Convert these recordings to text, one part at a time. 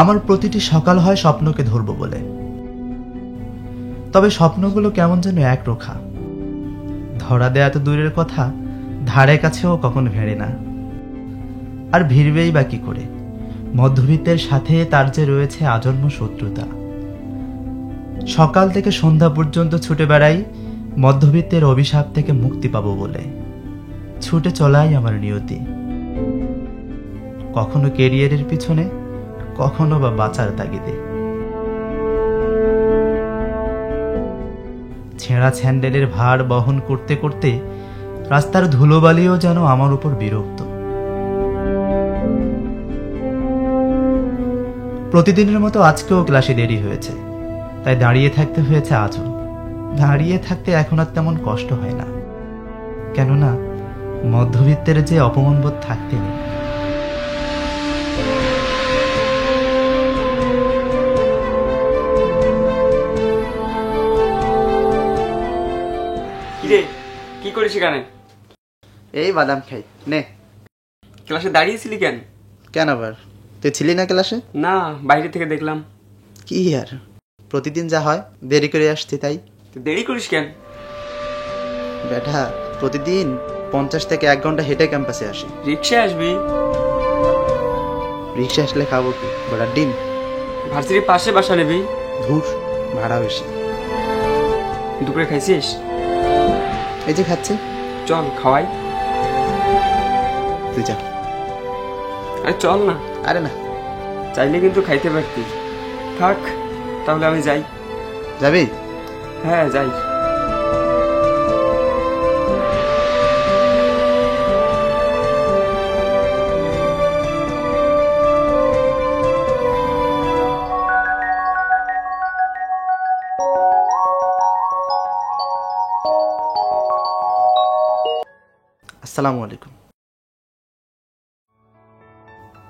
আমার প্রতিটি সকাল হয় স্বপ্নকে ধরব বলে, তবে স্বপ্নগুলো কেমন যেন একরোখা। ধরা দেয়া তো দূরের কথা, ধারে কাছেও কখনো ভেড়ে না। আর ভিড়বেই বা কি করে? মধ্যবিত্তের সাথে তার যে রয়েছে আজন্ম শত্রুতা। সকাল থেকে সন্ধ্যা পর্যন্ত ছুটে বেড়াই মধ্যবিত্তের অভিশাপ থেকে মুক্তি পাবো বলে। ছুটে চলাই আমার নিয়তি, কখনো কেরিয়ারের পিছনে, কখনো বা বাঁচার তাগিদে। ছেঁড়া স্যান্ডেলের ভার বহন করতে করতে রাস্তার ধুলোবালিও যেন আমার উপর বিরক্ত। প্রতিদিনের মতো আজকেও ক্লাসে দেরি হয়েছে, তাই দাঁড়িয়ে থাকতে হয়েছে আজও। দাঁড়িয়ে থাকতে এখন আর তেমন কষ্ট হয় না, কেননা মধ্যবিত্তের যে অপমানবোধ থাকতে নেই। কিরে, কি করিস এখানে? এই বাদাম খাই নে। ক্লাসে দাঁড়িয়েছিলি কেন? কেন আবার? তুই ছিলি না ক্লাসে? না, বাইরে থেকে দেখলাম। কি আর, প্রতিদিন যা হয়, দেরি করে আসছি তাই। তুই দেরি করিস কেন? বেটা, প্রতিদিন 50 থেকে 1 ঘন্টা হেঁটে ক্যাম্পাসে আসি। রিক্সায় আসবি? রিক্সা আসলে খাবো কি, ঘোড়ার ডিম? ভার্সিটির পাশে বাসা নেবি? ধুর, ভাড়া বেশি। দুপুরে খাইছিস? এই যে খাচ্ছি। চল খাওয়াই। তুই যা। আরে চল না। আরে না, চাইলে কিন্তু খাইতে পারতি। থাক তাহলে আমি যাই। যাবি? হ্যাঁ যাই। আসসালামু আলাইকুম।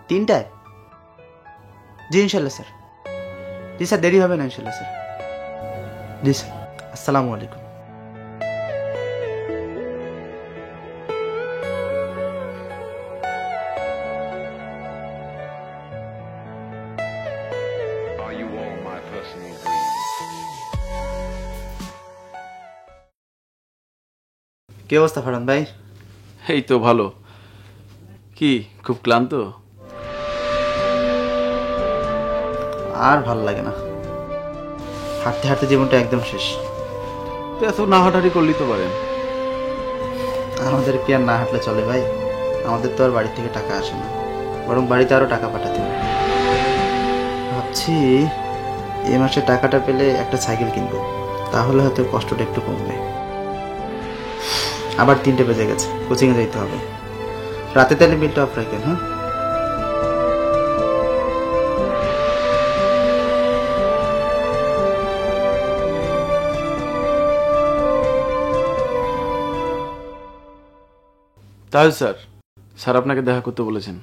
3টায়? জি ইনশাল্লাহ স্যার। জি স্যার, দেরি হবে না ইনশাল্লাহ স্যার। জি স্যার, আসসালামু আলাইকুম। কি অবস্থা ফারহান ভাই? এই তো ভালো। কি খুব ক্লান্ত? আর ভাল লাগে না, হাঁটতে হাঁটতে জীবনটা একদম শেষ। তো এত না হাঁটাহাঁটি করলি তো পারেন। আমাদের কি আর না হাঁটলে চলে ভাই? আমাদের তো আর বাড়ি থেকে টাকা আসে না, বরং বাড়িতে আরো টাকা পাঠাতে হবে। ভাবছি এই মাসে টাকাটা পেলে একটা সাইকেল কিনবো, তাহলে হয়তো কষ্টটা একটু কমবে। আবার 3টে বেজে গেছে, কোচিংয়ে যেতে হবে। রাতে তাহলে বিলটা অফ রাখেন। হ্যাঁ, তাহলে স্যার, স্যার আপনাকে দেখা করতে বলেছেন।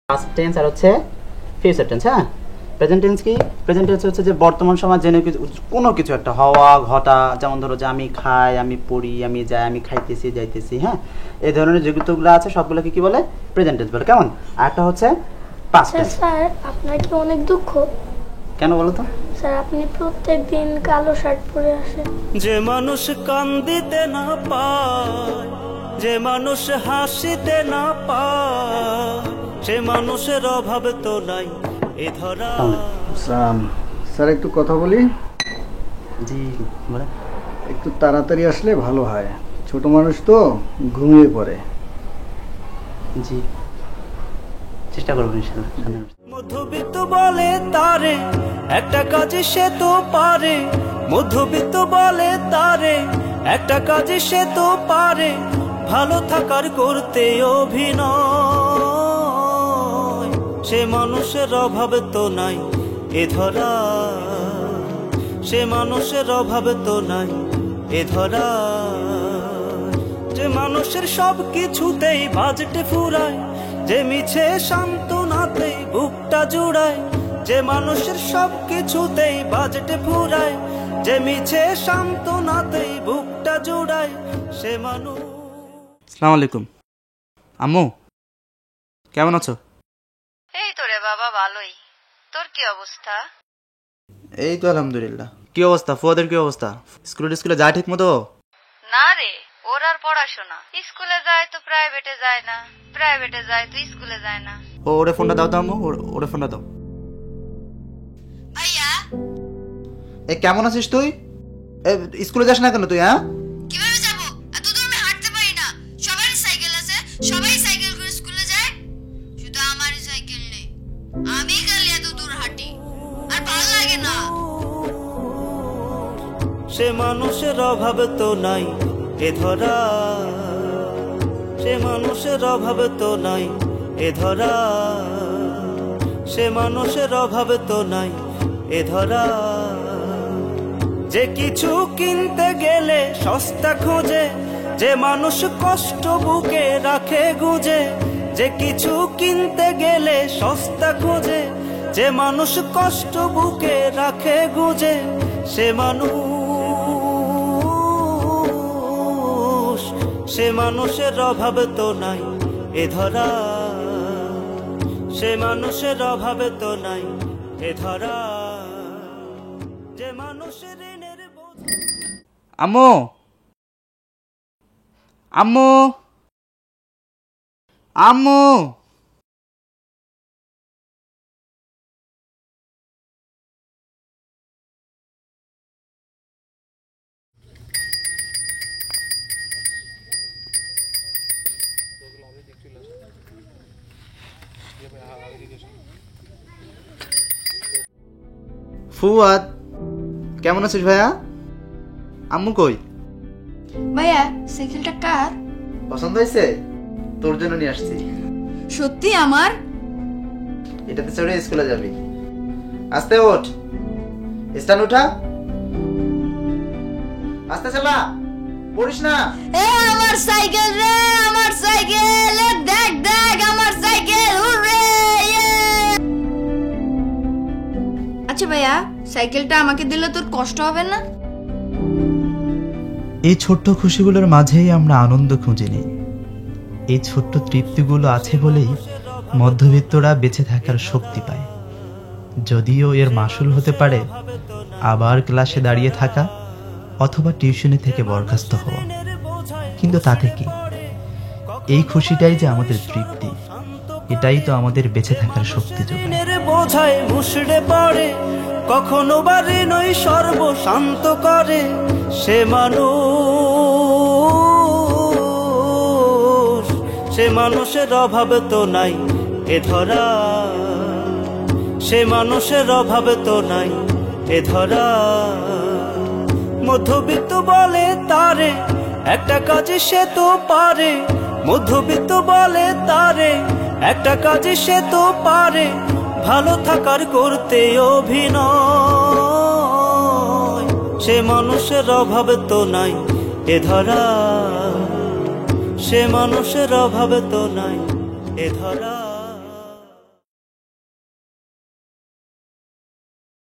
পাস্ট টেন্স আর হচ্ছে ফিউচার টেন্স। হ্যাঁ, প্রেজেন্ট টেন্স কি? প্রেজেন্ট টেন্স হচ্ছে যে বর্তমান সময় জেনে কোনো কিছু একটা হওয়া ঘটা, যেমন ধরো যে আমি খাই, আমি পড়ি, আমি যাই, আমি খাইতেছি, যাইতেছি। হ্যাঁ, এই ধরনের যেগুলো আছে সবগুলোকে কি বলে? প্রেজেন্ট টেন্স বলে। কেমন? আর একটা হচ্ছে পাস্ট টেন্স। স্যার আপনার কি অনেক দুঃখ? কেন বলো তো? স্যার আপনি প্রত্যেক দিন কালো শার্ট পরে আসেন। যে মানুষ কান্দিতে না পায়, যে মানুষ হাসিতে না পায়, সে মানুষের অভাব তো নাই এ ধরা। স্যার একটু কথা বলি। জি বলে। একটু তাড়াতাড়ি আসলে ভালো হয়, ছোট মানুষ তো ঘুমিয়ে পড়ে। জি চেষ্টা করবো ইনশাআল্লাহ। মধ্যবিত্ত বলে তারে একটা কাজে সে তো পারে, মধ্যবিত্ত বলে তারে একটা কাজে সে তো পারে, ভালো থাকার করতে অভিনয়। সে মানুষের অভাব তো নাই এ ধরা, সে মানুষের অভাব তো নাই এ ধরা। যে মানুষের সব কিছুতেই বাজেটে ফুরায়, যে মিছে সান্ত্বনাতেই বুকটা জুড়ায়, যে মানুষের সব কিছুতেই বাজেটে ফুরায়, যে মিছে সান্ত্বনাতেই বুকটা জুড়ায়, সে মানুষ। আসসালামু আলাইকুম। আম্মু কেমন আছো? এই তো রে বাবা, ভালোই। তোর কি অবস্থা? এই তো আলহামদুলিল্লাহ। কি অবস্থা? ফুয়াদের কি অবস্থা? স্কুলে যায় ঠিক মতো? না রে, ওর আর পড়াশোনা। স্কুলে যায় তো প্রাইভেটে যায় না, প্রাইভেটে যায় তো স্কুলে যায় না। ওরে ফোনটা দাও তো আম্মু, ওরে ফোনটা দাও। ভাইয়া এ কেমন আছিস তুই? স্কুলে যাস না কেন তুই? হ্যাঁ কিভাবে যাব? এত দূর আমি হাঁটতে পারি না। সবারই সাইকেল আছে, সবাই সাইকেল করে স্কুলে যায়, শুধু আমারই সাইকেল নেই। আমি খালি এত দূর হাঁটি, আর ভালো লাগে না। সে মানুষের অভাব তো নাই এ ধরা, সে মানুষের অভাব তো নাই এ ধরা, সে মানুষের অভাব তো নাই এ ধরা। যে কিছু কিনতে গেলে সস্তা খোঁজে, যে মানুষ কষ্ট বুকে রাখে গুজে, যে কিছু কিনতে গেলে সস্তা খোঁজে, যে মানুষ কষ্ট বুকে রাখে গুজে, সে মানুষ, সে মানুষের অভাব তো নাই এ ধরা, সে মানুষের অভাব তো নাই এ ধরা। যে মানুষের ঋণের বোঝা। আম্মু, আম্মু, আম্মু। ফুয়াদ কেমন আছিস ভাইয়া? আম্মু কই? ভাইয়া সাইকেলটা কার? পছন্দ হয়েছে? তোর জন্য নিয়ে আসছি। সত্যি আমার? এটাতে চড়ে স্কুলে যাবি। আস্তে ওঠ, স্ট্যান্ড উঠা, আস্তে চালা, পড়িস না। এ আমার সাইকেল রে, আমার সাইকেল, দেখ দেখ আমার সাইকেল, হুররে! আচ্ছা ভাইয়া, সাইকেলটা আমাকে দিলে তোর কষ্ট হবে না? এই ছোট্ট খুশিগুলোর মাঝেই আমরা আনন্দ খুঁজে নিই। এই ছোট্ট তৃপ্তিগুলো আছে বলেই মধ্যবিত্তরা বেঁচে থাকার শক্তি পায়। যদিও এর মাসুল হতে পারে আবার ক্লাসে দাঁড়িয়ে থাকা অথবা টিউশনি থেকে বরখাস্ত হওয়া, কিন্তু তাতে কি? এই খুশিটাই যে আমাদের তৃপ্তি, এটাই তো আমাদের বেঁচে থাকার শক্তি যোগায়। বোঝায় মুষড়ে পড়ে, কখনো বা ঋণই সর্বশান্ত করে, সে মানুষ, সে মানুষের অভাব তো নাই এ ধরা, সে মানুষের অভাব তো নাই এ ধরা। মধ্যবিত্ত বলে তারে একটা কাজে সে তো পারে, মধ্যবিত্ত বলে তারে একটা কাজে সে তো পারে, ভালো থাকার করতে অভিনয়। সে মানুষের অভাব তো নাই এ ধরা, সে মানুষের অভাব তো নাই এ ধরা।